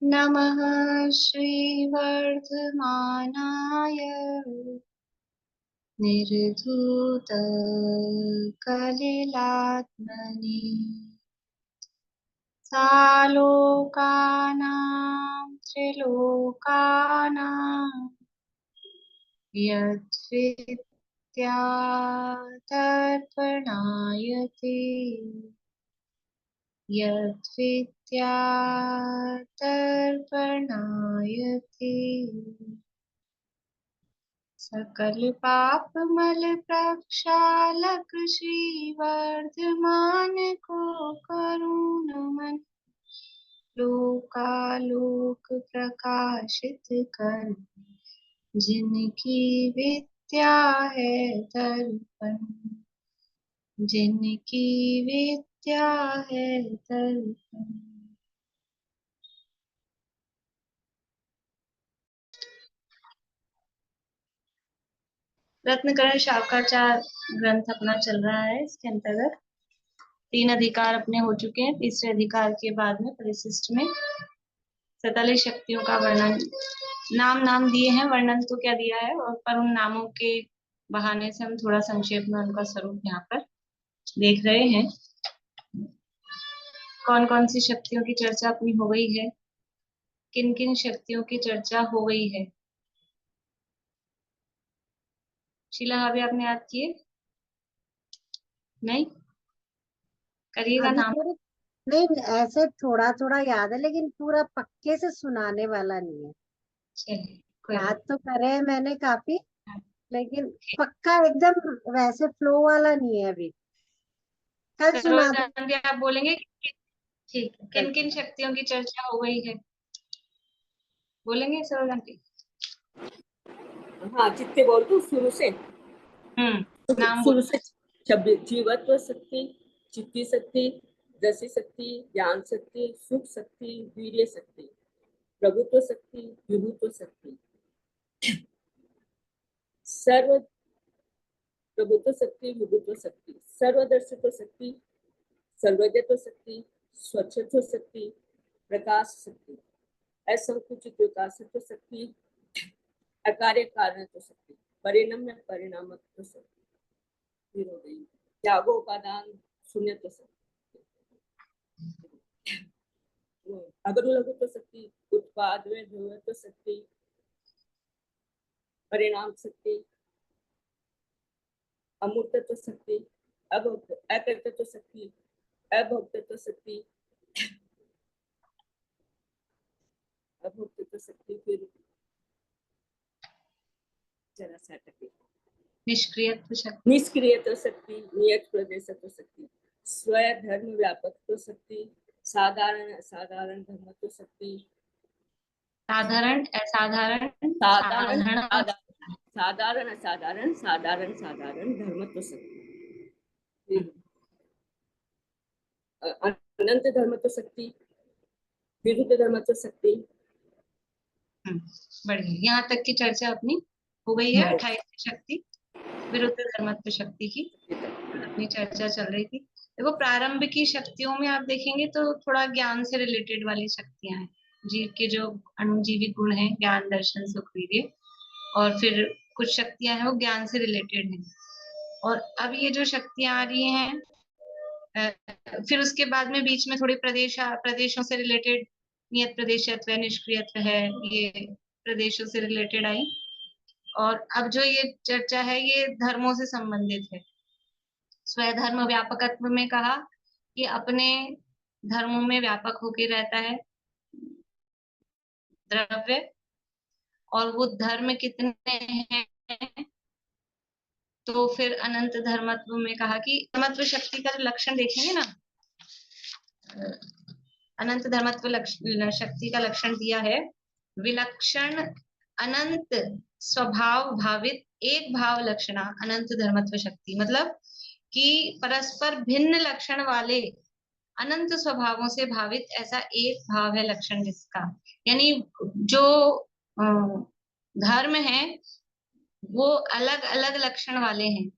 नमः श्रीवर्धमानाय निर्धूतकलिलात्मने सालोकानां त्रिलोकानां यद्विद्या तर्पणायते यद्विद्या तर्पणायते सकल पाप मल प्रक्षालक श्रीवर्धमान को करुण मन लोकालोक प्रकाशित कर जिनकी विद्या है दर्पण जिनकी विद्या है दर्पण। रत्नकरण शाखाचार ग्रंथ अपना चल रहा है। इसके अंतर्गत 3 अधिकार अपने हो चुके हैं। तीसरे अधिकार के बाद में परिशिष्ट में 47 शक्तियों का वर्णन नाम दिए हैं। वर्णन तो क्या दिया है, और पर उन नामों के बहाने से हम थोड़ा संक्षेप में उनका स्वरूप यहाँ पर देख रहे हैं। कौन कौन सी शक्तियों की चर्चा अपनी हो गई है, किन किन शक्तियों की चर्चा हो गई है। शीला भाभी आपने याद किए? नहीं करिएगा अभी नाम। थोड़ी नहीं, ऐसे थोड़ा थोड़ा याद है लेकिन पूरा पक्के से सुनाने वाला नहीं है। चलिए कोई याद बात तो करे हैं मैंने काफी, नहीं। लेकिन पक्का एकदम वैसे फ्लो वाला नहीं है अभी। कल सरोज सुना दूं। गांधी आप बोलेंगे ठीक है, कल किन किन शक्तियों की चर्चा हो गई है, बोलेंगे सरोज गांधी? हाँ, जितने बोल दूं शुरू से। नाम शुरू बोलो। से जीवत्व शक्ति, चित्ती शक्ति, दसी शक्ति, ज्ञान शक्ति, सुख शक्ति, वीर्य शक्ति, प्रभुत्व शक्ति, विभुत्व शक्ति, सर्व प्रभुत्व शक्ति, विभुत्व शक्ति, सर्वदर्शित्व शक्ति, सर्वज्ञत्व शक्ति, स्वच्छत्व शक्ति, प्रकाश शक्ति, असंकुचित विकासत्व शक्ति, अकार्य कारणत्व शक्ति, परिणम्य परिणामत्व शक्ति, त्यागोपादान शून्यत्व शक्ति, अगर लघुत्व शक्ति, उत्पाद में ध्रुवत्व शक्ति, परिणाम शक्ति, अमूर्तत्व शक्ति, अकर्तृत्व शक्ति, अभोक्तत्व शक्ति, अभोक्तत्व शक्ति, फिर जरा सा टके निष्क्रियत्व शक्ति, निष्क्रियत्व शक्ति, नियत प्रदेशत्व शक्ति, स्वयं धर्म व्यापकत्व शक्ति, साधारण असाधारण धर्मत्व शक्ति, साधारण असाधारण साधारण साधारण साधारण असाधारण साधारण साधारण धर्मत्व शक्ति, अनंत धर्मत्व शक्ति, विरुद्ध धर्मत्व शक्ति। बढ़िया, यहाँ तक की चर्चा अपनी हो गई है। 28 शक्ति विरुद्ध धर्मत्व शक्ति की अपनी चर्चा चल रही थी। देखो प्रारंभ की शक्तियों में आप देखेंगे तो थोड़ा ज्ञान से रिलेटेड वाली शक्तियां हैं। जीव के जो अणुजीविक गुण हैं, ज्ञान दर्शन सुख वीर्य, और फिर कुछ शक्तियां हैं वो ज्ञान से रिलेटेड हैं। और अब ये जो शक्तियां आ रही हैं, फिर उसके बाद में बीच में थोड़ी प्रदेशों से रिलेटेड नियत प्रदेशत्व है, निष्क्रियत्व है, ये प्रदेशों से रिलेटेड आई। और अब जो ये चर्चा है ये धर्मों से संबंधित है। स्वधर्म व्यापकत्व में कहा कि अपने धर्मों में व्यापक होके रहता है द्रव्य, और वो धर्म कितने हैं, तो फिर अनंत धर्मत्व में कहा कि धर्मत्व शक्ति का जो लक्षण देखेंगे ना, अनंत धर्मत्व शक्ति का लक्षण दिया है, विलक्षण अनंत स्वभाव भावित एक भाव लक्षणा अनंत धर्मत्व शक्ति। मतलब कि परस्पर भिन्न लक्षण वाले अनंत स्वभावों से भावित ऐसा एक भाव है लक्षण जिसका, यानी जो धर्म है वो अलग अलग लक्षण वाले हैं।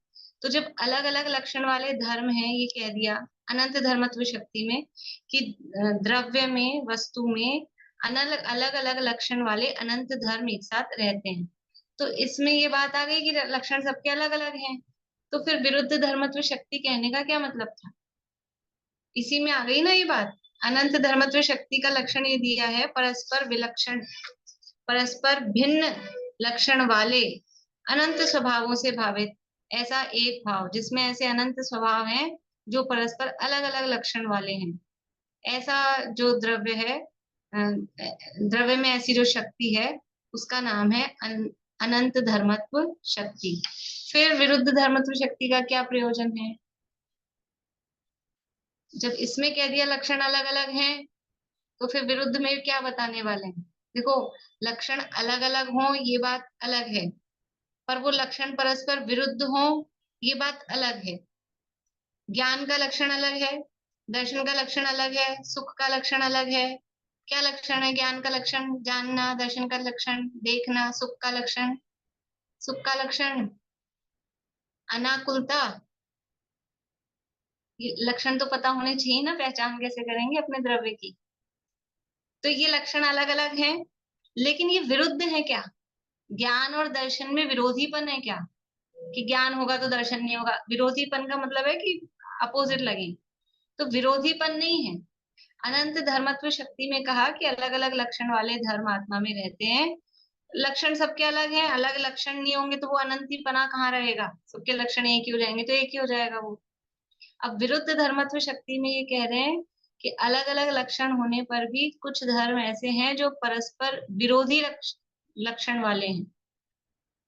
तो जब अलग अलग लक्षण वाले धर्म हैं, ये कह दिया अनंत धर्मत्व शक्ति में कि द्रव्य में, वस्तु में अलग अलग अलग लक्षण वाले अनंत धर्म एक साथ रहते हैं। तो इसमें ये बात आ गई कि लक्षण सबके अलग अलग हैं। तो फिर विरुद्ध धर्मत्व शक्ति कहने का क्या मतलब था? इसी में आ गई ना ये बात। अनंत धर्मत्व शक्ति का लक्षण ये दिया है, परस्पर विलक्षण, परस्पर भिन्न लक्षण वाले अनंत स्वभावों से भावित ऐसा एक भाव जिसमें ऐसे अनंत स्वभाव हैं जो परस्पर अलग अलग लक्षण वाले हैं, ऐसा जो द्रव्य है, द्रव्य में ऐसी जो शक्ति है उसका नाम है अनंत धर्मत्व शक्ति। फिर विरुद्ध धर्मत्व शक्ति का क्या प्रयोजन है? जब इसमें कह दिया लक्षण अलग अलग हैं, तो फिर विरुद्ध में क्या बताने वाले हैं? देखो, लक्षण अलग अलग हो ये बात अलग है, पर वो लक्षण परस्पर विरुद्ध हो ये बात अलग है। ज्ञान का लक्षण अलग है, दर्शन का लक्षण अलग है, सुख का लक्षण अलग है। क्या लक्षण है ज्ञान का लक्षण? जानना। दर्शन का लक्षण देखना। सुख का लक्षण, सुख का लक्षण अनाकुलता। ये लक्षण तो पता होने चाहिए ना, पहचान कैसे करेंगे अपने द्रव्य की? तो ये लक्षण अलग अलग हैं, लेकिन ये विरुद्ध है क्या? ज्ञान और दर्शन में विरोधीपन है क्या? कि ज्ञान होगा तो दर्शन नहीं होगा? विरोधीपन का मतलब है कि अपोजिट लगे, तो विरोधीपन नहीं है। अनंत धर्मत्व शक्ति में कहा कि अलग अलग लक्षण वाले धर्म आत्मा में रहते हैं। लक्षण सबके अलग हैं, अलग लक्षण नहीं होंगे तो वो अनंतीपना कहाँ रहेगा? सबके लक्षण एक ही हो जाएंगे तो एक ही हो जाएगा वो। अब विरुद्ध धर्मत्व शक्ति में ये कह रहे हैं कि अलग अलग लक्षण होने पर भी कुछ धर्म ऐसे हैं जो परस्पर विरोधी लक्षण वाले हैं,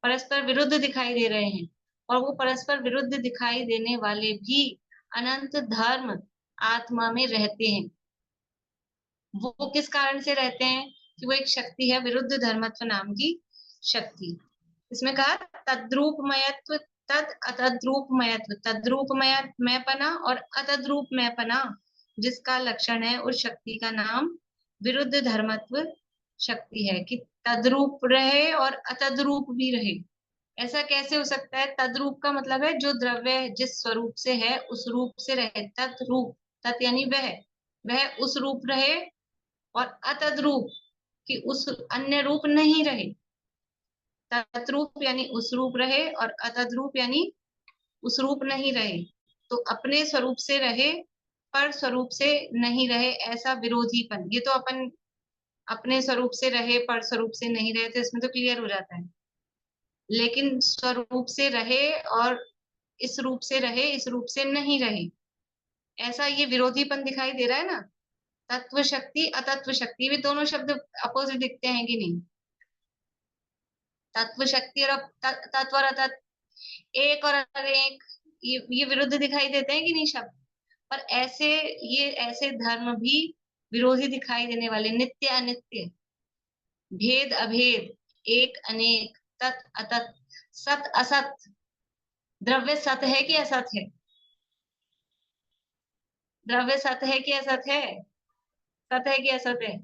परस्पर विरुद्ध दिखाई दे रहे हैं, और वो परस्पर विरुद्ध दिखाई देने वाले भी अनंत धर्म आत्मा में रहते हैं। वो किस कारण से रहते हैं? कि वो एक शक्ति है, विरुद्ध धर्मत्व नाम की शक्ति। इसमें कहा तद्रूपमयत्व, तद अतद्रूपमयत्व, तद्रूपमयपना और अतद्रूपमयपना जिसका लक्षण है, उस शक्ति का नाम विरुद्ध धर्मत्व शक्ति है। कि तद्रूप रहे और अतद्रूप भी रहे। ऐसा कैसे हो सकता है? तद्रूप का मतलब है जो द्रव्य जिस स्वरूप से है उस रूप से रहे, तद्रूप। तत् यानी वह उस रूप रहे, और अतद्रूप कि उस अन्य रूप नहीं रहे। तद्रूप यानी उस रूप रहे, और अतद्रूप यानी उस रूप नहीं रहे। तो अपने स्वरूप से रहे पर स्वरूप से नहीं रहे, ऐसा विरोधीपन। ये तो अपन अपने स्वरूप से रहे पर स्वरूप से नहीं रहे, तो इसमें तो क्लियर हो जाता है। लेकिन स्वरूप से रहे और इस रूप से रहे, इस रूप से नहीं रहे, ऐसा ये विरोधीपन दिखाई दे रहा है ना। तत्व शक्ति अतत्व शक्ति, भी दोनों शब्द अपोजिट दिखते हैं कि नहीं? तत्व शक्ति और तत्व और अतत्व, एक और अनेक, ये विरुद्ध दिखाई देते हैं कि नहीं शब्द? पर ऐसे ये ऐसे धर्म भी विरोधी दिखाई देने वाले, नित्य अनित्य, भेद अभेद, एक अनेक, तत् अतत्, सत असत, द्रव्य सत है कि असत है? द्रव्य सत है कि असत है? सत है कि असत है?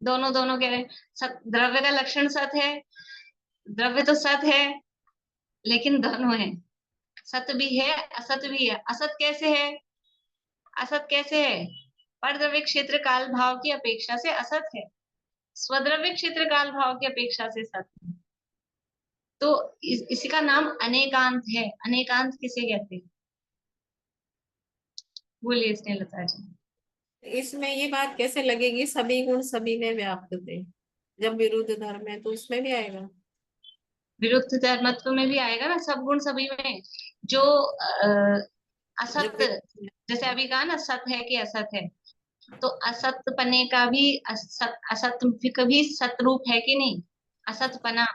दोनों दोनों कह रहे हैं। सत, द्रव्य का लक्षण सत है, द्रव्य तो सत है, लेकिन दोनों है। सत भी है असत भी है। असत कैसे है? असत कैसे है? परद्रव्य क्षेत्र काल भाव की अपेक्षा से असत है, स्वद्रव्य क्षेत्र काल भाव की अपेक्षा से सत है। तो इसी का नाम अनेकांत है। अनेकांत किसे कहते हैं? बोलिए स्नेहलता जी। इसमें ये बात कैसे लगेगी सभी गुण सभी में व्याप्त थे, जब विरुद्ध धर्म है तो उसमें भी आएगा? विरुद्ध धर्मत्व में भी आएगा ना, सब गुण सभी में। जो असत, जैसे अभी कहा ना सत है कि असत है, तो असत पने का भी असत भी सतरूप है कि नहीं? असत पना,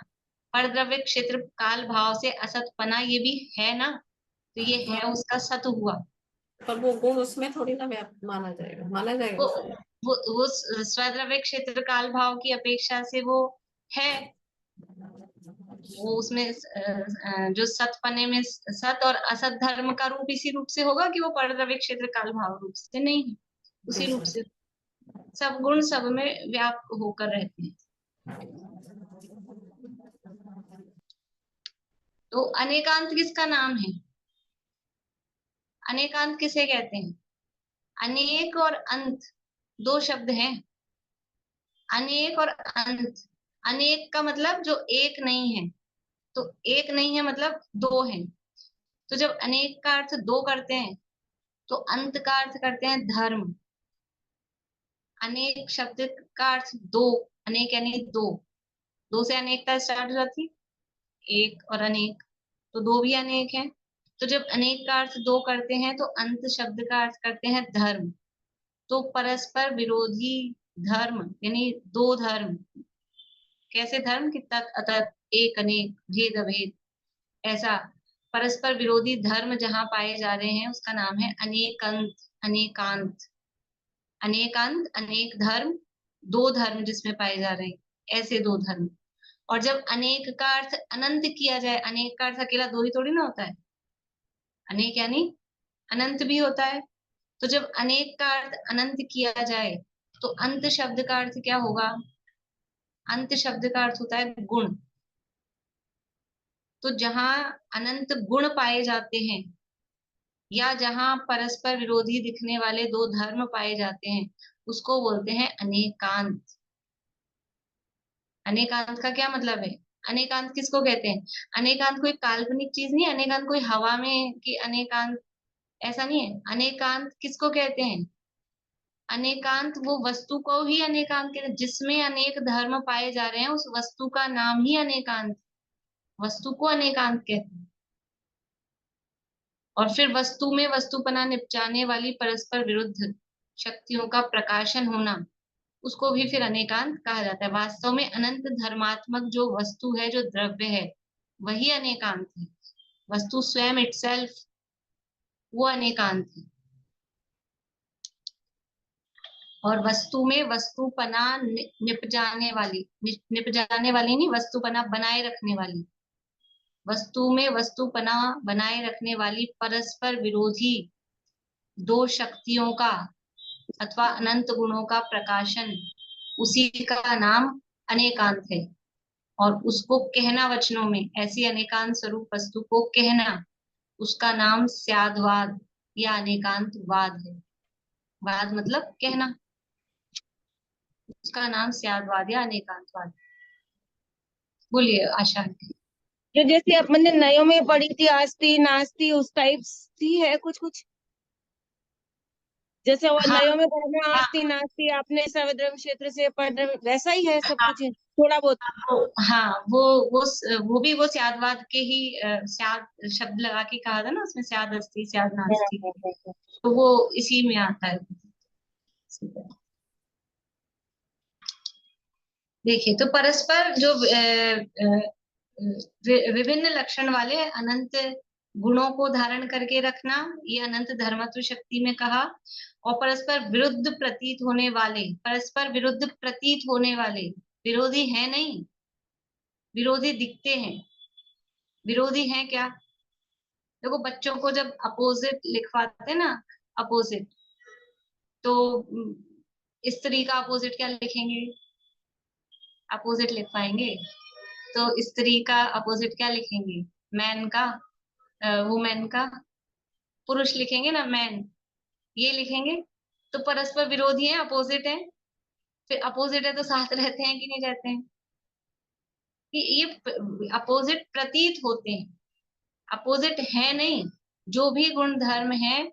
परद्रव्य क्षेत्र काल भाव से असत पना, ये भी है ना, तो ये है उसका सत हुआ। पर वो गुण उसमें थोड़ी ना व्याप्त माना जाएगा, माना जाएगा वो उसमें। वो स्वद्रव्य क्षेत्र काल भाव की अपेक्षा से वो है। वो उसमें जो सत पने में सत और असत धर्म का रूप इसी रूप से होगा कि वो परद्रव्य क्षेत्र काल भाव रूप से नहीं है, उसी रूप से सब गुण सब में व्याप्त होकर रहते हैं। तो अनेकांत किसका नाम है? अनेकांत किसे कहते हैं? अनेक और अंत, दो शब्द हैं, अनेक और अंत। अनेक का मतलब जो एक नहीं है, तो एक नहीं है मतलब दो है। तो जब अनेक का अर्थ दो करते हैं तो अंत का अर्थ करते हैं धर्म। अनेक शब्द का अर्थ दो, अनेक यानी दो, दो से अनेकता स्टार्ट हो जाती, एक और अनेक, तो दो भी अनेक है। तो जब अनेक का अर्थ दो करते हैं तो अंत शब्द का अर्थ करते हैं धर्म। तो परस्पर विरोधी धर्म यानी दो धर्म। कैसे धर्म कि तत् अतत्, एक अनेक, भेद अभेद, ऐसा परस्पर विरोधी धर्म जहां पाए जा रहे हैं उसका नाम है अनेकंत, अनेकांत। अनेकांत अनेक धर्म, दो धर्म जिसमें पाए जा रहे हैं, ऐसे दो धर्म। और जब अनेक का अर्थ अनंत किया जाए, अनेक का अर्थ अकेला दो ही थोड़ी ना होता है, अनेक यानी अनंत भी होता है। तो जब अनेक का अर्थ अनंत किया जाए तो अंत शब्द का अर्थ क्या होगा? अंत शब्द का अर्थ होता है गुण। तो जहां अनंत गुण पाए जाते हैं या जहां परस्पर विरोधी दिखने वाले दो धर्म पाए जाते हैं उसको बोलते हैं अनेकांत। अनेकांत का क्या मतलब है? अनेकांत किसको कहते हैं? अनेकांत कोई काल्पनिक चीज नहीं है, अनेकांत कोई हवा में कि अनेकांत, ऐसा नहीं है। अनेकांत किसको कहते हैं? अनेकांत वो वस्तु को ही अनेकांत कहते हैं, जिसमें अनेक धर्म पाए जा रहे हैं उस वस्तु का नाम ही अनेकांत, वस्तु को अनेकांत कहते हैं। और फिर वस्तु में वस्तुपना निपटाने वाली परस्पर विरुद्ध शक्तियों का प्रकाशन होना, उसको भी फिर अनेकांत कहा जाता है। वास्तव में अनंत धर्मात्मक जो वस्तु है, जो द्रव्य है, वही अनेकांत है। वस्तु स्वयं इटसेल्फ वो अनेकांत है। और वस्तु में वस्तुपना निप जाने वाली, निप जाने वाली नहीं, वस्तुपना बनाए रखने वाली, वस्तु में वस्तुपना बनाए रखने वाली परस्पर विरोधी दो शक्तियों का अथवा अनंत गुणों का प्रकाशन, उसी का नाम अनेकांत है। और उसको कहना वचनों में, ऐसी अनेकांत स्वरूप वस्तु को कहना, उसका नाम स्याद्वाद या अनेकांत वाद है। वाद मतलब कहना, उसका नाम स्याद्वाद या अनेकांतवाद। बोलिए आशा। जो जैसे अपने नयों में पढ़ी थी आस्ती नास्ती, उस टाइप सी है कुछ कुछ, जैसे वो हाँ नयों में पढ़ना हाँ आस्ती नास्ती, आपने सविद्रम क्षेत्र से पढ़, वैसा ही है सब हाँ कुछ, थोड़ा बहुत। हाँ वो भी वो स्यादवाद के ही स्याद शब्द लगा के कहा था ना उसमें, स्याद अस्ति स्याद हाँ, नास्ति, हाँ, हाँ, हाँ। तो वो इसी में आता है। देखिए तो परस्पर जो विभिन्न लक्षण वाले अनंत गुणों को धारण करके रखना, ये अनंत धर्मत्व शक्ति में कहा। और परस्पर विरुद्ध प्रतीत होने वाले, परस्पर विरुद्ध प्रतीत होने वाले, विरोधी है नहीं, विरोधी दिखते हैं। विरोधी है क्या? देखो बच्चों को जब अपोजिट लिखवाते हैं ना, अपोजिट, तो स्त्री का अपोजिट क्या लिखेंगे? अपोजिट लिखवाएंगे। तो स्त्री का अपोजिट क्या लिखेंगे? मैन का, वुमेन का, पुरुष लिखेंगे ना, मैन, ये लिखेंगे। तो परस्पर विरोधी है, अपोजिट है। फिर अपोजिट है तो साथ रहते हैं कि नहीं रहते हैं? कि ये अपोजिट प्रतीत होते हैं, अपोजिट है नहीं। जो भी गुण धर्म है,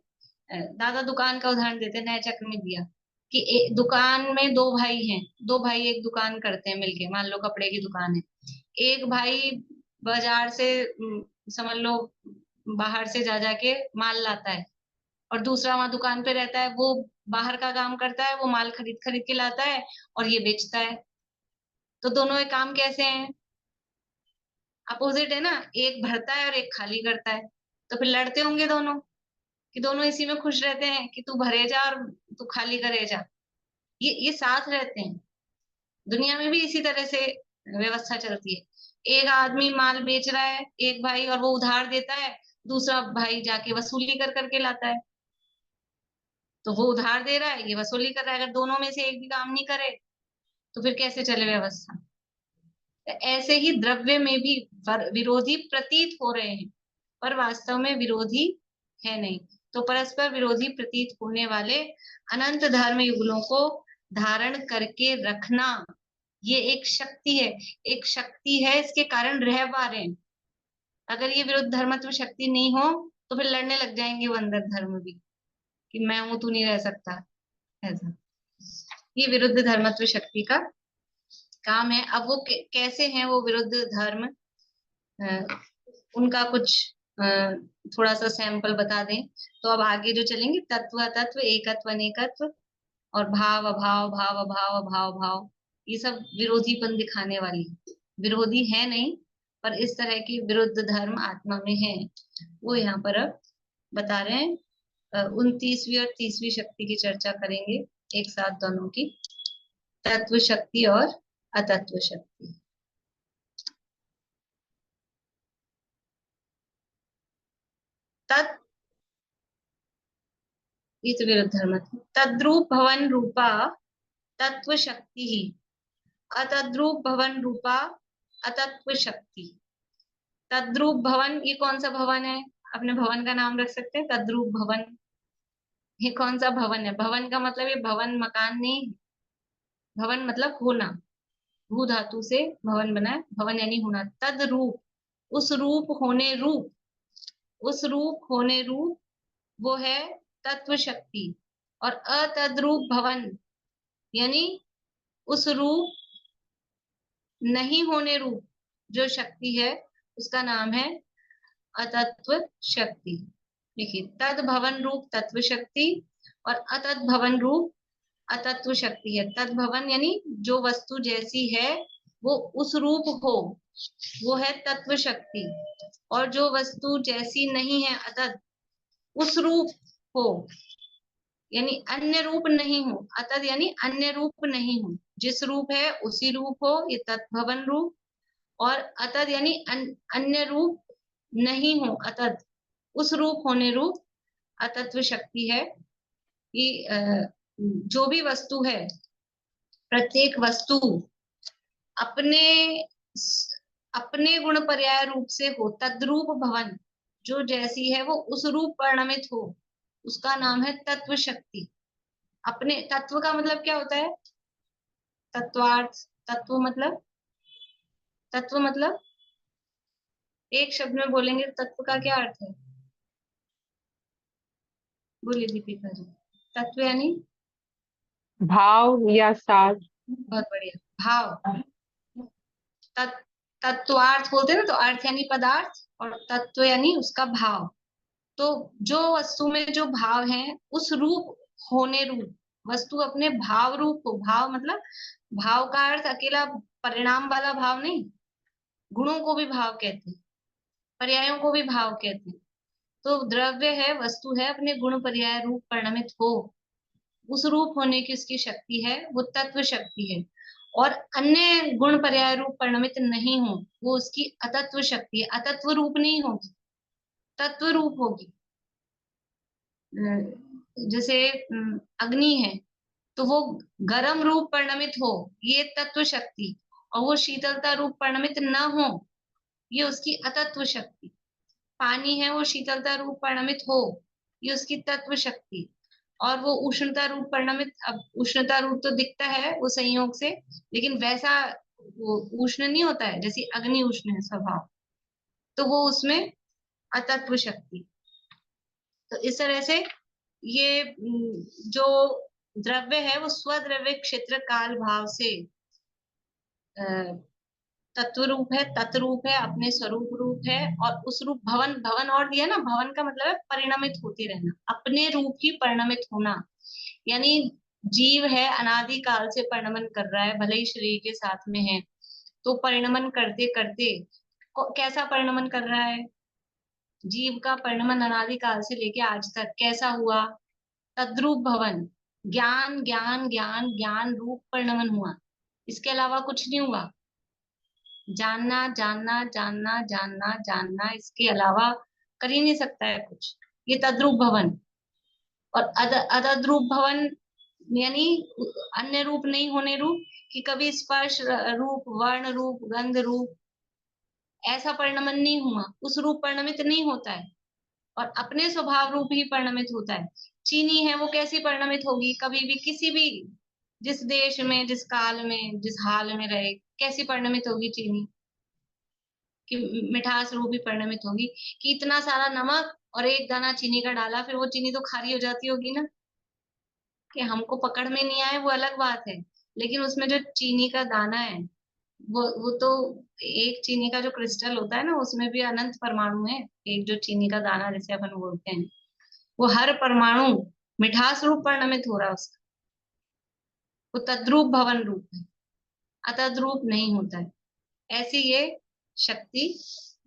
दादा दुकान का उदाहरण देते हैं, नए चक्र में दिया कि दुकान में दो भाई हैं, दो भाई एक दुकान करते हैं मिलके, मान लो कपड़े की दुकान है। एक भाई बाजार से समझ लो बाहर से जा जाके माल लाता है, और दूसरा वहां दुकान पे रहता है, वो बाहर का काम करता है, वो माल खरीद खरीद के लाता है और ये बेचता है। तो दोनों के काम कैसे हैं? अपोजिट है ना, एक भरता है और एक खाली करता है। तो फिर लड़ते होंगे दोनों, कि दोनों इसी में खुश रहते हैं कि तू भरे जा और तू खाली करे जा। ये साथ रहते हैं। दुनिया में भी इसी तरह से व्यवस्था चलती है। एक आदमी माल बेच रहा है, एक भाई, और वो उधार देता है, दूसरा भाई जाके वसूली कर करके लाता है। तो वो उधार दे रहा है, ये वसूली कर रहा है। अगर दोनों में से एक भी काम नहीं करे तो फिर कैसे चले व्यवस्था? तो ऐसे ही द्रव्य में भी विरोधी प्रतीत हो रहे हैं, पर वास्तव में विरोधी है नहीं। तो परस्पर विरोधी प्रतीत होने वाले अनंत धर्म युगलों को धारण करके रखना, ये एक शक्ति है। एक शक्ति है, इसके कारण रह पा रहे हैं। अगर ये विरुद्ध धर्मत्व शक्ति नहीं हो तो फिर लड़ने लग जाएंगे वो अंदर धर्म भी, कि मैं हूं तू नहीं रह सकता, ऐसा। ये विरुद्ध धर्मत्व शक्ति का काम है। अब वो कैसे हैं वो विरुद्ध धर्म, उनका कुछ थोड़ा सा सैंपल बता दें तो अब आगे जो चलेंगे, तत्व तत्व, एकत्व अनेकत्व, और भाव अभाव, भाव अभाव, अभाव भाव, ये सब विरोधीपन दिखाने वाली, विरोधी है नहीं पर इस तरह के विरुद्ध धर्म आत्मा में है, वो यहाँ पर अब बता रहे हैं। 29वीं और 30वीं शक्ति की चर्चा करेंगे एक साथ दोनों की, तत्व शक्ति और अतत्व शक्ति। तत् ये तो विरुद्ध धर्म है। तद्रूप भवन रूपा तत्व शक्ति ही, अतद्रूप भवन रूपा अतत्व शक्ति। तद्रूप भवन, ये कौन सा भवन है? अपने भवन का नाम रख सकते हैं, तद्रूप भवन। ये कौन सा भवन है? भवन का मतलब ये भवन मकान नहीं, भवन मतलब होना, भू धातु से भवन बना है, भवन यानी होना। तद्रूप, उस रूप होने रूप, उस रूप होने रूप वो है तत्व शक्ति। और अतद्रूप भवन यानी उस रूप नहीं होने रूप जो शक्ति है उसका नाम है अतत्व शक्ति। देखिए, तद भवन रूप तत्व शक्ति और अतद भवन रूप अतत्व शक्ति है। तद भवन यानी जो वस्तु जैसी है वो उस रूप हो, वो है तत्व शक्ति। और जो वस्तु जैसी नहीं है अतद, उस रूप हो यानी अन्य रूप नहीं हो। अतद यानी अन्य रूप नहीं हो, जिस रूप है उसी रूप हो, ये तत्भवन रूप। और अतद यानी अन्य रूप नहीं हो, अतद उस रूप होने रूप अतत्व शक्ति है। कि जो भी वस्तु है, प्रत्येक वस्तु अपने अपने गुण पर्याय रूप से हो, तद्रूप भवन, जो जैसी है वो उस रूप परिणमित हो, उसका नाम है तत्व शक्ति। अपने तत्व का मतलब क्या होता है? तत्वार्थ। तत्व मतलब एक शब्द में बोलेंगे तत्व का क्या अर्थ है? बोलिए दीपिका जी। तत्व यानी भाव या सार। बहुत बढ़िया, भाव। तत्वार्थ बोलते हैं ना, तो अर्थ यानी पदार्थ और तत्व यानी उसका भाव। तो जो वस्तु में जो भाव है उस रूप होने रूप, वस्तु अपने भाव रूप हो। भाव मतलब, भाव का अर्थ अकेला परिणाम वाला भाव नहीं, गुणों को भी भाव कहते हैं, पर्यायों को भी भाव कहते हैं। तो द्रव्य है, वस्तु है, अपने गुण पर्याय रूप परिणमित हो, उस रूप होने की उसकी शक्ति है, वो तत्व शक्ति है। और अन्य गुण पर्याय रूप परिणमित नहीं हो, वो उसकी अतत्व शक्ति है। अतत्व रूप नहीं होगी, तत्व रूप होगी। जैसे अग्नि है तो वो गर्म रूप परिणमित हो, ये तत्व शक्ति। और वो शीतलता रूप परिणमित न हो, ये उसकी अतत्व शक्ति। पानी है, वो शीतलता रूप परिणमित हो, ये उसकी तत्व शक्ति। और वो उष्णता रूप परिणमित, अब उष्णता रूप तो दिखता है वो संयोग से, लेकिन वैसा वो उष्ण नहीं होता है जैसे अग्नि उष्ण है स्वभाव, तो वो उसमें अतत्व शक्ति। तो इस तरह से ये जो द्रव्य है वो स्वद्रव्य क्षेत्र काल भाव से तत्व रूप है, तत्रूप है, अपने स्वरूप रूप है। और उस रूप भवन, भवन और दिया ना, भवन का मतलब है परिणमित होते रहना, अपने रूप ही परिणमित होना। यानी जीव है, अनादि काल से परिणमन कर रहा है, भले ही शरीर के साथ में है, तो परिणमन करते करते कैसा परिणमन कर रहा है? जीव का परिणमन अनादि काल से लेके आज तक कैसा हुआ? तद्रूप भवन, ज्ञान ज्ञान ज्ञान ज्ञान रूप परिणमन हुआ, इसके अलावा कुछ नहीं हुआ। जानना जानना जानना जानना जानना, इसके अलावा कर ही नहीं सकता है कुछ, ये तद्रूप भवन। और अतद्रूप भवन यानी अन्य रूप नहीं होने रूप, कि कभी स्पर्श रूप, वर्ण रूप, गंध रूप ऐसा परिणमन नहीं हुआ, उस रूप परिणमित नहीं होता है। और अपने स्वभाव रूप ही परिणमित होता है। चीनी है वो कैसी परिणमित होगी, कभी भी किसी भी जिस देश में, जिस काल में, जिस हाल में रहे, कैसी परिणमित होगी चीनी, कि मिठास रूप ही परिणमित होगी। कि इतना सारा नमक और एक दाना चीनी का डाला, फिर वो चीनी तो खारी हो जाती होगी ना। कि हमको पकड़ में नहीं आए वो अलग बात है, लेकिन उसमें जो चीनी का दाना है, वो तो एक चीनी का जो क्रिस्टल होता है ना, उसमें भी अनंत परमाणु है। एक जो चीनी का दाना जिसे अपन बोलते हैं, वो हर परमाणु मिठास रूप परिणमित हो रहा है उसका। वो तद्रूप भवन रूप है, अतद्रूप नहीं होता है। ऐसी ये शक्ति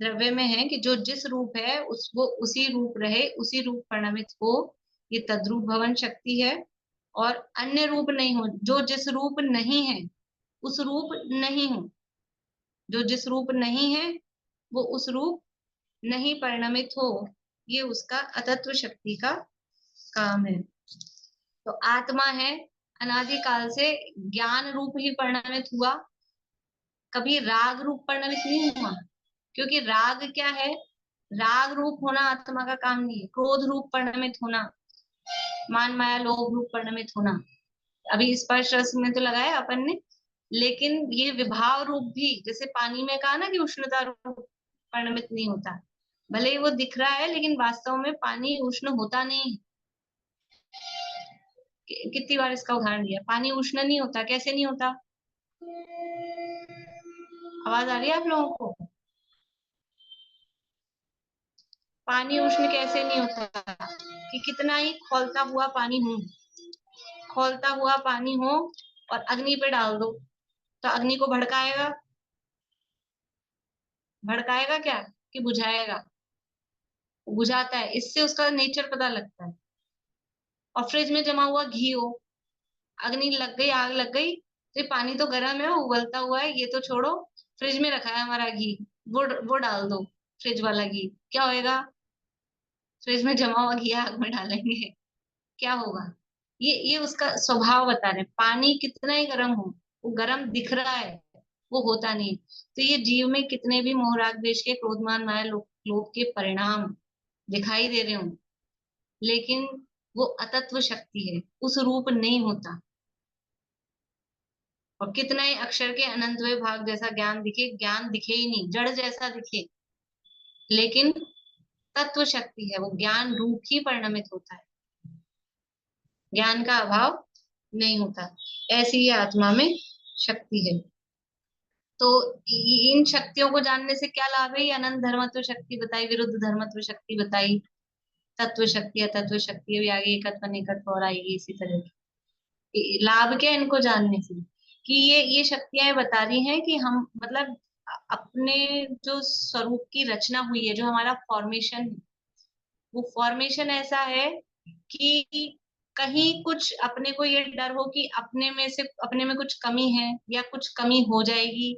द्रव्य में है कि जो जिस रूप है उस वो उसी रूप रहे, उसी रूप परिणमित हो, ये तद्रूप भवन शक्ति है। और अन्य रूप नहीं हो, जो जिस रूप नहीं है उस रूप नहीं हो, जो जिस रूप नहीं है वो उस रूप नहीं परिणमित हो, ये उसका अतत्व शक्ति का काम है। तो आत्मा है, अनादिकाल से ज्ञान रूप ही परिणमित हुआ, कभी राग रूप परिणमित नहीं हुआ। क्योंकि राग क्या है, राग रूप होना आत्मा का काम नहीं है। क्रोध रूप परिणमित होना, मान माया लोभ रूप परिणमित होना, अभी स्पर्श रस में तो लगाया अपन ने, लेकिन ये विभाव रूप भी, जैसे पानी में कहा ना कि उष्णता रूप परिणमित नहीं होता, भले ही वो दिख रहा है लेकिन वास्तव में पानी उष्ण होता नहीं है। कितनी बार इसका उदाहरण दिया, पानी उष्ण नहीं होता। कैसे नहीं होता? आवाज आ रही है आप लोगों को? पानी उष्ण कैसे नहीं होता? कि कितना ही खौलता हुआ पानी हो, खौलता हुआ पानी हो और अग्नि पे डाल दो तो अग्नि को भड़काएगा? भड़काएगा क्या कि बुझाएगा? बुझाता है, इससे उसका नेचर पता लगता है। और फ्रिज में जमा हुआ घी हो, अग्नि लग गई, आग लग गई, तो ये पानी तो गर्म है, उबलता हुआ है, ये तो छोड़ो, फ्रिज में रखा है हमारा घी, वो डाल दो, फ्रिज वाला घी, क्या होएगा? फ्रिज में जमा हुआ घी आग में डालेंगे, क्या होगा? ये उसका स्वभाव बता रहे हैं। पानी कितना ही गर्म हो, वो गर्म दिख रहा है, वो होता नहीं। तो ये जीव में कितने भी मोह राग द्वेष के, क्रोध मान माया लोभ के परिणाम दिखाई दे रहे हो, लेकिन वो अतत्व शक्ति है, उस रूप नहीं होता। और कितना ही अक्षर के अनंतवे भाग जैसा ज्ञान दिखे, ज्ञान दिखे ही नहीं, जड़ जैसा दिखे, लेकिन तत्व शक्ति है, वो ज्ञान रूप ही परिणमित होता है, ज्ञान का अभाव नहीं होता। ऐसी ही आत्मा में शक्ति है। तो इन शक्तियों को जानने से क्या लाभ है? ये अनंत धर्मत्व शक्ति बताई, विरुद्ध धर्मत्व शक्ति बताई, तत्व शक्ति, अतत्व शक्ति, अभी आगे एकत्व निकत्व और आएगी इसी तरह की। लाभ क्या है इनको जानने से? कि ये शक्तियां बता रही हैं कि हम मतलब अपने जो स्वरूप की रचना हुई है, जो हमारा फॉर्मेशन है, वो फॉर्मेशन ऐसा है कि कहीं कुछ अपने को ये डर हो कि अपने में कुछ कमी है या कुछ कमी हो जाएगी,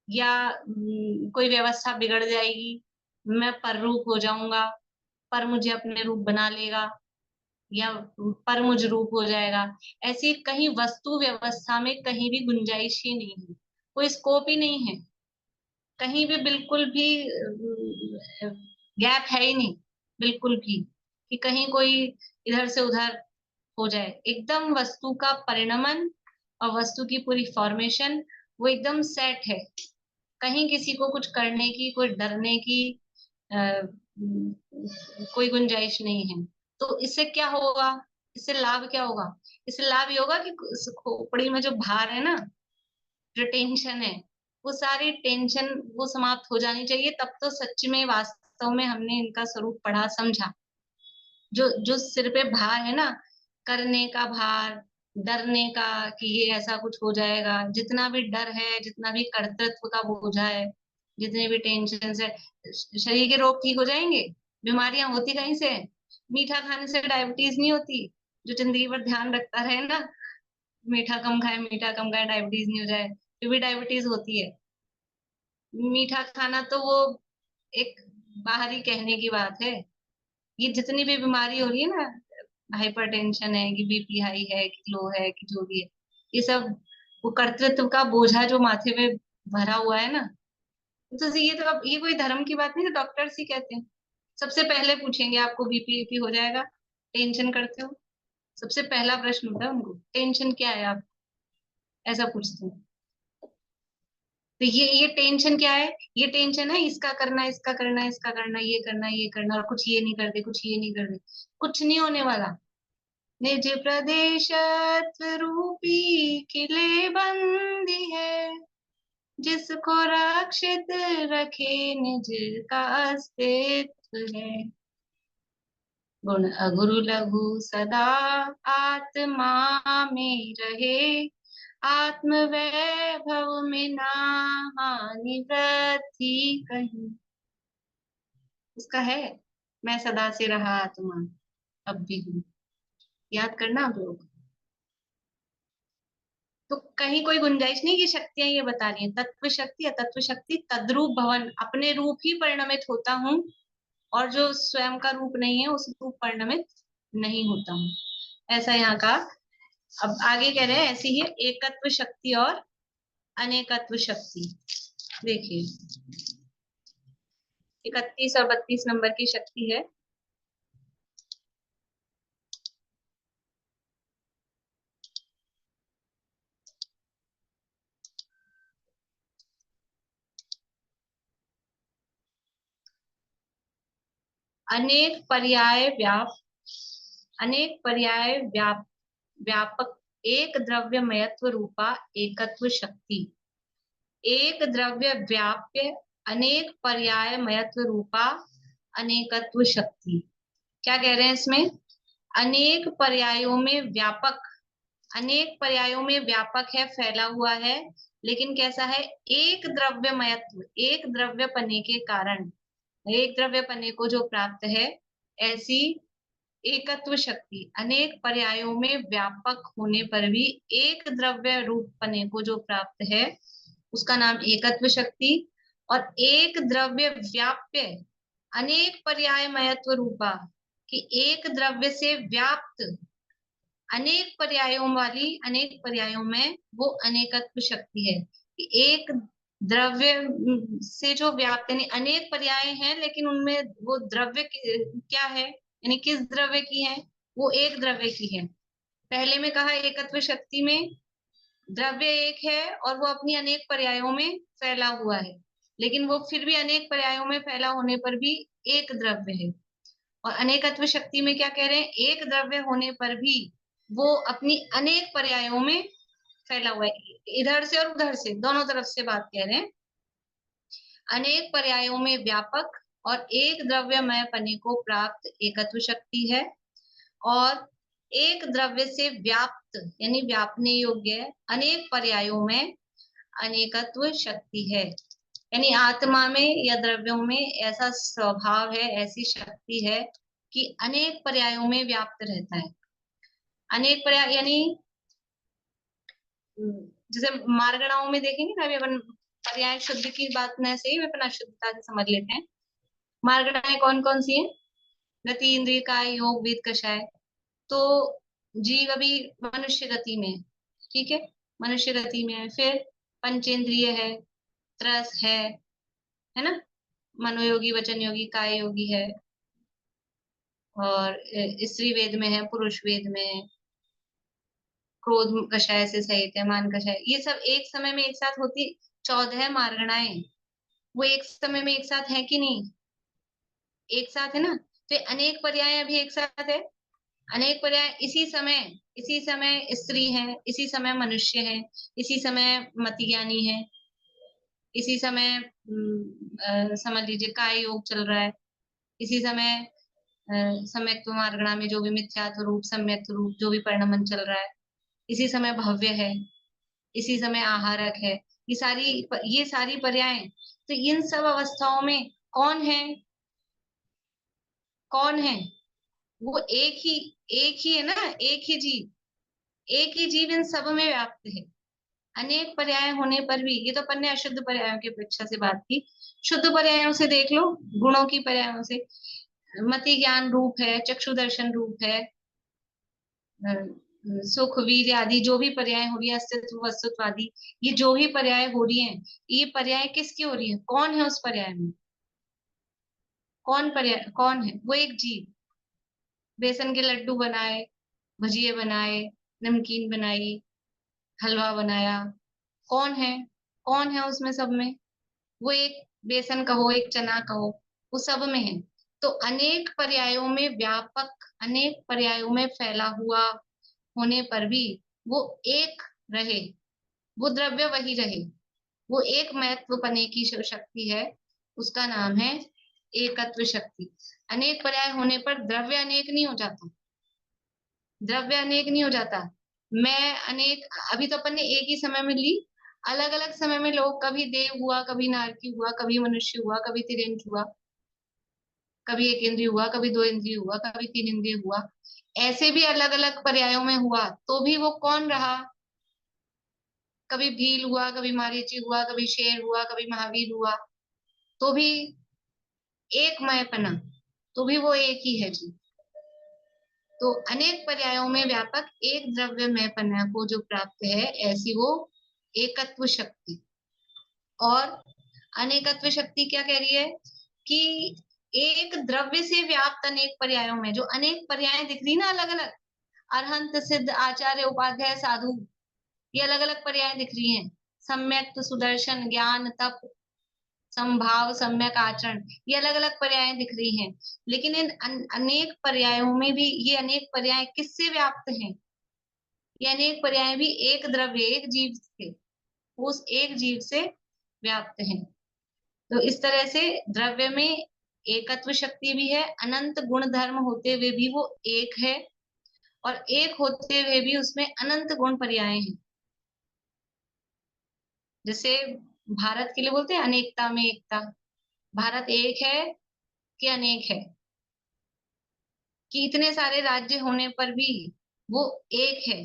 या कोई व्यवस्था बिगड़ जाएगी, मैं पर रूप हो जाऊंगा, पर मुझे अपने रूप बना लेगा, या पर मुझ रूप हो जाएगा। ऐसी कहीं वस्तु व्यवस्था में कहीं भी गुंजाइश ही नहीं है, कोई स्कोप ही नहीं है, कहीं भी बिल्कुल भी गैप है ही नहीं, बिल्कुल भी, कि कहीं कोई इधर से उधर हो जाए। एकदम वस्तु का परिणमन और वस्तु की पूरी फॉर्मेशन वो एकदम सेट है, कहीं किसी को कुछ करने की, कोई डरने की कोई गुंजाइश नहीं है। तो इससे क्या होगा? इससे लाभ क्या होगा? इससे लाभ ये होगा कि उस खोपड़ी में जो भार है ना, जो टेंशन है, वो सारी टेंशन वो समाप्त हो जानी चाहिए। तब तो सच में वास्तव में हमने इनका स्वरूप पढ़ा समझा। जो जो सिर पे भार है ना, करने का भार, डरने का कि ये ऐसा कुछ हो जाएगा, जितना भी डर है, जितना भी कर्तृत्व का बोझा है, जितने भी टेंशन है, शरीर के रोग ठीक हो जाएंगे? बीमारियां होती कहीं से? मीठा खाने से डायबिटीज नहीं होती। जो जिंदगी भर ध्यान रखता रहे ना, मीठा कम खाए, मीठा कम खाए, डायबिटीज नहीं हो जाए, फिर भी डायबिटीज होती है। मीठा खाना तो वो एक बाहरी कहने की बात है। ये जितनी भी बीमारी हो रही है ना, हाइपरटेंशन है कि बीपी हाई है कि लो है कि जो भी है, ये सब वो कर्तृत्व का बोझा जो माथे पे भरा हुआ है ना। तो ये तो अब ये कोई धर्म की बात नहीं, तो डॉक्टर्स ही कहते हैं सबसे पहले पूछेंगे आपको बीपी हो जाएगा, टेंशन करते हो, सबसे पहला प्रश्न होता है उनको, टेंशन क्या है आप, ऐसा पूछते हैं। तो ये टेंशन क्या है, ये टेंशन है इसका करना, इसका करना, इसका करना, ये करना, ये करना, और कुछ ये नहीं करते, कुछ ये नहीं करते, कुछ नहीं होने वाला। निज प्रदेश रूपी किले बंदी है, जिसको रक्षित रखे निज का अस्तित्व है। गुण अगुरु लघु सदा आत्मा में रहे, आत्म वैभव में ना हानि वृद्धि कहीं। उसका है, मैं सदा से रहा आत्मा, अब भी हूँ। याद करना आप लोग। तो कहीं कोई गुंजाइश नहीं कि शक्तियां ये बता रही हैं तत्व शक्ति या तत्व शक्ति तद्रूप भवन, अपने रूप ही परिणमित होता हूँ, और जो स्वयं का रूप नहीं है उस रूप परिणमित नहीं होता हूँ, ऐसा यहाँ का। अब आगे कह रहे हैं ऐसी ही एकत्व शक्ति और अनेकत्व शक्ति। देखिए 31 और 32 नंबर की शक्ति है। अनेक पर्याय व्यापक एक द्रव्यमयत्व रूपा एकत्व शक्ति। एक द्रव्य व्याप्य अनेक पर्यायमयत्व रूपा अनेकत्व शक्ति। क्या कह रहे हैं इसमें, अनेक पर्यायों में व्यापक, अनेक पर्यायों में व्यापक है, फैला हुआ है, लेकिन कैसा है, एक द्रव्यमयत्व, एक द्रव्यपने के कारण, एक द्रव्यपने को जो प्राप्त है, ऐसी एकत्व शक्ति। अनेक पर्यायों में व्यापक होने पर भी एक द्रव्य रूपपने को जो प्राप्त है, उसका नाम एकत्व शक्ति। और एक द्रव्य व्याप्य अनेक पर्यायमयत्व रूपा, कि एक द्रव्य से व्याप्त अनेक पर्यायों वाली, अनेक पर्यायों में वो अनेकत्व शक्ति है, कि एक द्रव्य से जो व्याप्त, यानी अनेक पर्याय हैं लेकिन उनमें वो द्रव्य क्या है, यानी किस द्रव्य की है, वो एक द्रव्य की है। पहले में कहा एकत्व शक्ति में द्रव्य एक है और वो अपनी अनेक पर्यायों में फैला हुआ है, लेकिन वो फिर भी अनेक पर्यायों में फैला होने पर भी एक द्रव्य है। और अनेकत्व शक्ति में क्या कह रहे हैं, एक द्रव्य होने पर भी वो अपनी अनेक पर्यायों में फैला हुआ है, इधर से और उधर से, दोनों तरफ से बात कह रहे हैं। अनेक पर्यायों में व्यापक और एक द्रव्यमय पने को प्राप्त एकत्व शक्ति है। और एक द्रव्य से व्याप्त यानी व्यापने योग्य अनेक पर्यायों में अनेकत्व शक्ति है। यानी आत्मा में या द्रव्यों में ऐसा स्वभाव है, ऐसी शक्ति है कि अनेक पर्यायों में व्याप्त रहता है। अनेक पर्याय यानी जैसे मार्गणाओं में देखेंगे ना, अभी अपन पर्याय शुद्ध की बात न से ही अपन अशुद्धता से समझ लेते हैं। मार्गणाएं कौन कौन सी हैं, गति, इंद्रिय, काय, योग, वेद, कषाय। तो जीव अभी मनुष्य गति में है, ठीक है, मनुष्य गति में है। फिर पंचेंद्रिय है, त्रस है ना, मनोयोगी, वचन योगी, काय योगी है, और स्त्री वेद में है, पुरुष वेद में है, क्रोध कषाय से सहित है, मान कषाय। ये सब एक समय में एक साथ होती 14 मार्गणाएं, वो एक समय में एक साथ है कि नहीं, एक साथ है ना। तो अनेक पर्याय अभी एक साथ है, अनेक पर्याय इसी समय स्त्री है, इसी समय मनुष्य है, इसी समय मति ज्ञानी है, इसी समय समझ लीजिए काय योग चल रहा है, इसी समय सम्यक्त्व मार्गणा में जो भी मिथ्यात्व रूप, सम्यक्त्व रूप जो भी परिणमन चल रहा है, इसी समय भव्य है, इसी समय आहारक है। ये सारी पर्याय। तो इन सब अवस्थाओं में कौन है, कौन है, वो एक ही है ना, एक ही जीव इन सब में व्याप्त है। अनेक पर्याय होने पर भी, ये तो अपन ने अशुद्ध पर्यायों की अपेक्षा से बात की, शुद्ध पर्यायों से देख लो, गुणों की पर्यायों से, मति ज्ञान रूप है, चक्षु दर्शन रूप है, सुख, वीर्य आदि जो भी पर्याय हो रही है, अस्तित्व, वस्तुत्व आदि, ये जो भी पर्याय हो रही हैं, ये पर्याय किसकी हो रही है, कौन है उस पर्याय में, कौन है? वो एक जीव। बेसन के लड्डू बनाए, भजिए बनाए, नमकीन बनाई, हलवा बनाया, कौन है? कौन है उसमें सब में? वो एक बेसन कहो, एक चना कहो, वो सब में है। तो अनेक पर्यायों में व्यापक, अनेक पर्यायों में फैला हुआ होने पर भी वो एक रहे, वो द्रव्य वही रहे, वो एक महत्व पने की शक्ति है, उसका नाम है एकत्व शक्ति। अनेक पर्याय होने पर द्रव्य अनेक नहीं हो जाता, द्रव्य अनेक नहीं हो जाता। मैं अनेक, अभी तो अपन ने एक ही समय में ली, अलग अलग समय में लोग, कभी देव हुआ, कभी नारकी हुआ, कभी मनुष्य हुआ, कभी तिर्यंक हुआ, कभी एक इंद्रिय हुआ, कभी दो इंद्रिय हुआ, कभी तीन इंद्रिय हुआ, ऐसे भी अलग अलग पर्यायों में हुआ, तो भी वो कौन रहा? कभी भील हुआ, कभी मारीची हुआ, कभी शेर हुआ, कभी महावीर हुआ, तो भी एक मयपना, तो भी वो एक ही है जी। तो अनेक पर्यायों में व्यापक एक द्रव्य मयपना को जो प्राप्त है, ऐसी वो एकत्व शक्ति। और अनेकत्व शक्ति क्या कह रही है? कि एक द्रव्य से व्याप्त अनेक पर्यायों में, जो अनेक पर्याय दिख रही ना अलग अलग, अरहंत, सिद्ध, आचार्य, उपाध्याय, साधु, ये अलग अलग पर्याय दिख रही हैं। सम्यक, सुदर्शन, ज्ञान, तप, संभाव, सम्यक आचरण, ये अलग अलग पर्याय दिख रही हैं। लेकिन इन अनेक पर्यायों में भी ये अनेक पर्याय किससे व्याप्त हैं? ये अनेक पर्याय भी एक द्रव्य, एक जीव से, उस एक जीव से व्याप्त हैं। तो इस तरह से द्रव्य में एकत्व शक्ति भी है, अनंत गुण धर्म होते हुए भी वो एक है, और एक होते हुए भी उसमें अनंत गुण पर्याय हैं। जैसे भारत के लिए बोलते हैं अनेकता में एकता, भारत एक है कि अनेक है? कि इतने सारे राज्य होने पर भी वो एक है,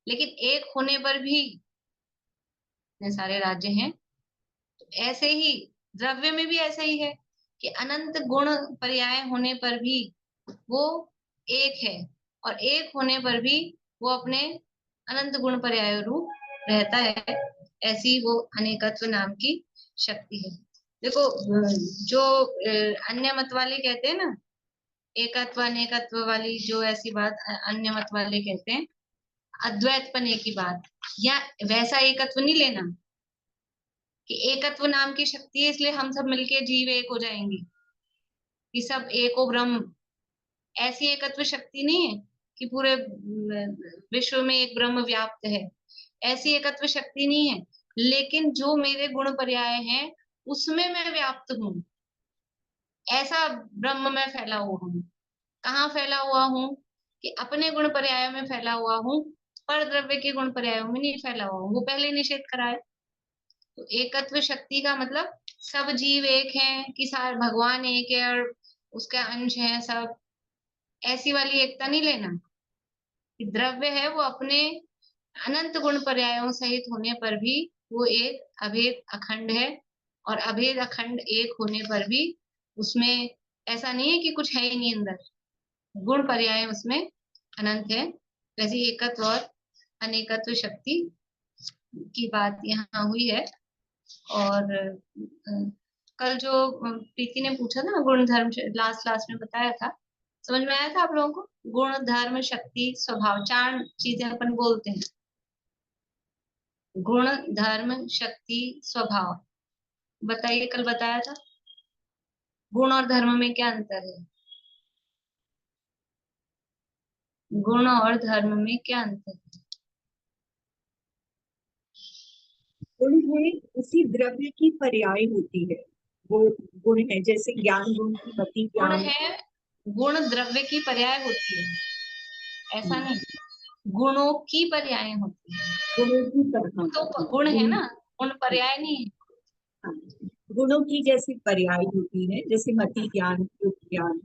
लेकिन एक होने पर भी इतने सारे राज्य हैं। तो ऐसे ही द्रव्य में भी ऐसा ही है कि अनंत गुण पर्याय होने पर भी वो एक है, और एक होने पर भी वो अपने अनंत गुण पर्याय रूप रहता है। ऐसी वो अनेकत्व नाम की शक्ति है। देखो, जो अन्य मत वाले कहते हैं ना, एकत्व अनेकत्व वाली जो ऐसी बात अन्य मत वाले कहते हैं, अद्वैत पने की बात, या वैसा एकत्व नहीं लेना कि एकत्व नाम की शक्ति है इसलिए हम सब मिलके जीव एक हो जाएंगे, कि सब एक हो ब्रह्म, ऐसी एकत्व शक्ति नहीं है कि पूरे विश्व में एक ब्रह्म व्याप्त है, ऐसी एकत्व शक्ति नहीं है। लेकिन जो मेरे गुण पर्याय हैं उसमें मैं व्याप्त हूँ, ऐसा ब्रह्म में फैला हुआ हूँ। कहाँ फैला हुआ हूँ? कि अपने गुण पर्यायों में फैला हुआ हूँ, पर द्रव्य के गुण पर्यायों में नहीं फैला हुआ हूँ, वो पहले निषेध कराए। तो एकत्व शक्ति का मतलब सब जीव एक हैं, कि सारे भगवान एक है और उसके अंश हैं सब, ऐसी वाली एकता नहीं लेना। कि द्रव्य है वो अपने अनंत गुण पर्यायों सहित होने पर भी वो एक अभेद अखंड है, और अभेद अखंड एक होने पर भी उसमें ऐसा नहीं है कि कुछ है ही नहीं अंदर, गुण पर्याय उसमें अनंत है। वैसे एकत्व और अनेकत्व शक्ति की बात यहाँ हुई है। और कल जो प्रीति ने पूछा था ना, गुण धर्म, लास्ट क्लास में बताया था, समझ में आया था आप लोगों को? गुण, धर्म, शक्ति, स्वभाव, चार चीजें अपन बोलते हैं। गुण, धर्म, शक्ति, स्वभाव। बताइए, कल बताया था गुण और धर्म में क्या अंतर है? गुण और धर्म में क्या अंतर है? गुण है उसी द्रव्य की पर्याय होती है, वो गुण है। जैसे ज्ञान गुण की मति गुण ज्ञान, है, गुण द्रव्य की पर्याय होती है, ऐसा नहीं, गुणों की पर्याय होती है। गुणों की तरह, तो गुण है ना, गुण पर्याय नहीं है। हाँ, गुणों की जैसे पर्याय होती है, जैसे मति ज्ञान, युक्त ज्ञान,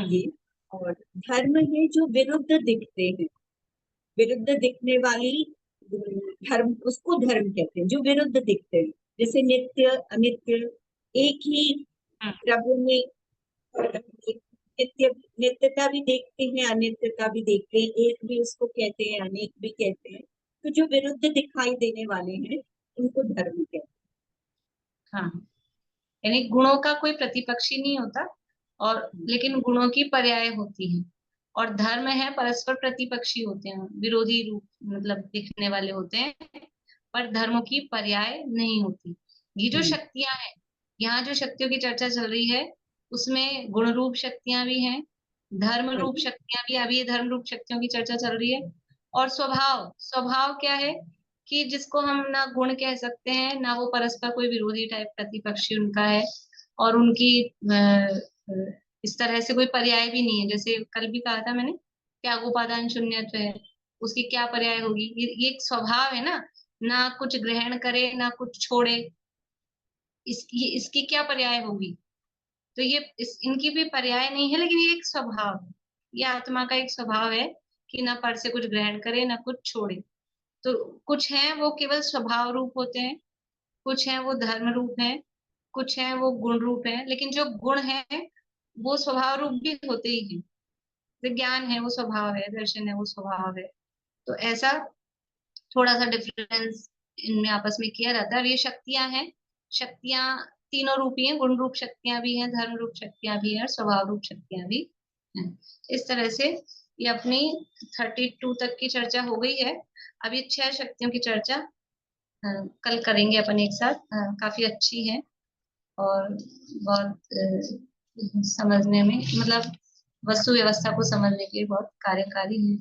ये। और धर्म है जो विरुद्ध दिखते हैं, विरुद्ध दिखने वाली धर्म, उसको धर्म कहते हैं, जो विरुद्ध दिखते हैं। जैसे नित्य अनित्य, एक ही द्रव्य में नित्य, नित्यता भी देखते हैं, अनित्यता भी देखते हैं, एक भी उसको कहते हैं, अनेक भी कहते हैं। तो जो विरुद्ध दिखाई देने वाले हैं उनको धर्म कहते हैं। हाँ, यानी गुणों का कोई प्रतिपक्षी नहीं होता, और लेकिन गुणों की पर्याय होती है। और धर्म है परस्पर प्रतिपक्षी होते हैं, विरोधी रूप मतलब दिखने वाले होते हैं, पर धर्मों की पर्याय नहीं होती। ये जो शक्तियां हैं, यहाँ जो शक्तियों की चर्चा चल रही है उसमें गुण रूप शक्तियां भी हैं, धर्म रूप शक्तियां भी, अभी ये धर्म रूप शक्तियों की चर्चा चल रही है। और स्वभाव, स्वभाव क्या है कि जिसको हम ना गुण कह सकते हैं ना वो परस्पर कोई विरोधी टाइप प्रतिपक्षी उनका है, और उनकी इस तरह से कोई पर्याय भी नहीं है। जैसे कल भी कहा था मैंने, त्याग उपादान शून्यत्व है, उसकी क्या पर्याय होगी? ये एक स्वभाव है ना कुछ ग्रहण करे ना कुछ छोड़े, इसकी क्या पर्याय होगी? तो ये इनकी भी पर्याय नहीं है, लेकिन ये एक स्वभाव है, ये आत्मा का एक स्वभाव है कि ना पर से कुछ ग्रहण करे ना कुछ छोड़े। तो कुछ है वो केवल स्वभाव रूप होते हैं, कुछ है वो धर्म रूप है, कुछ है वो गुण रूप है। लेकिन जो गुण है वो स्वभाव रूप भी होते ही हैं। विज्ञान है वो स्वभाव है, दर्शन है वो स्वभाव है। तो ऐसा थोड़ा सा डिफरेंस इनमें आपस में किया जाता है। और ये शक्तियां हैं, शक्तियां तीनों रूपी हैं, गुण रूप शक्तियां भी हैं, धर्म रूप शक्तियां भी हैं, और स्वभाव रूप शक्तियां भी हैं। इस तरह से ये अपनी 32 तक की चर्चा हो गई है। अब ये 6 शक्तियों की चर्चा कल करेंगे अपन एक साथ। काफी अच्छी है और बहुत समझने में मतलब वस्तु व्यवस्था को समझने के लिए बहुत कार्यकारी है।